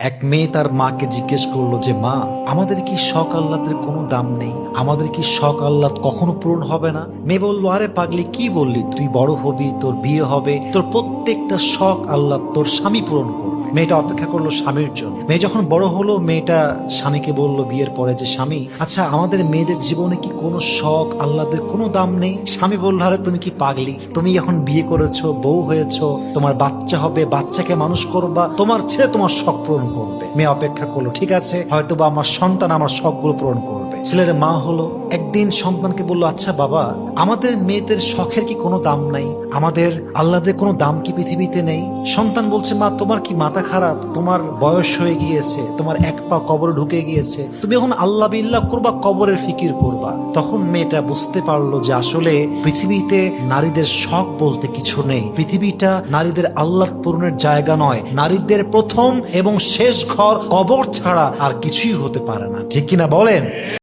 এক মেয়ে তার মাকে জিজ্ঞেস করলো যে মা, আমাদের কি শখ আহ্লাদের কোনো দাম নেই? আমাদের কি শখ আহ্লাদ কখনো পূরণ হবে না? মেয়ে বললো, আরে পাগলি, কি বললি? তুই বড় হবি, তোর বিয়ে হবে, তোর প্রত্যেকটা শখ আহ্লাদ তোর স্বামী পূরণ করবে। মেয়েটা অপেক্ষা করলো স্বামীর জন্য। মেয়ে যখন বড় হলো, মেয়েটা স্বামীকে বলল বিয়ের পরে যে স্বামী, আচ্ছা আমাদের মেয়েদের জীবনে কি কোনো শখ আহ্লাদের কোনো দাম নেই? স্বামী বলল, আরে তুমি কি পাগলি? তুমি এখন বিয়ে করেছো, বউ হয়েছো, তোমার বাচ্চা হবে, বাচ্চাকে মানুষ করবা, তোমার ছেলে তোমার শখ পূরণ করবে। মেয়ে অপেক্ষা করলো, ঠিক আছে, হয়তো বা আমার সন্তান আমার শখগুলো পূরণ করবে। ছেলের মা হলো, একদিন সন্তানকে বললো, আচ্ছা বাবা, আমাদের মেয়েদের শখের কি কোনো দাম নাই? আমাদের আহ্লাদের কোনো দাম কি পৃথিবীতে নেই? সন্তান বলছে, মা তোমার কি মাথা খারাপ? তোমার বয়স হয়ে গিয়েছে, তোমার এক পা কবরে ঢুকে গিয়েছে, তুমি এখন আল্লাহ বিল্লাহ করবা, কবরের ফিকির করবা। তখন মেয়েটা বুঝতে পারলো যে আসলে পৃথিবীতে নারীদের শখ বলতে কিছু নেই। পৃথিবীটা নারীদের আহ্লাদ পূরণের জায়গা নয়। নারীদের প্রথম এবং শেষ ঘর কবর ছাড়া আর কিছুই হতে পারে না। ঠিক কিনা বলেন?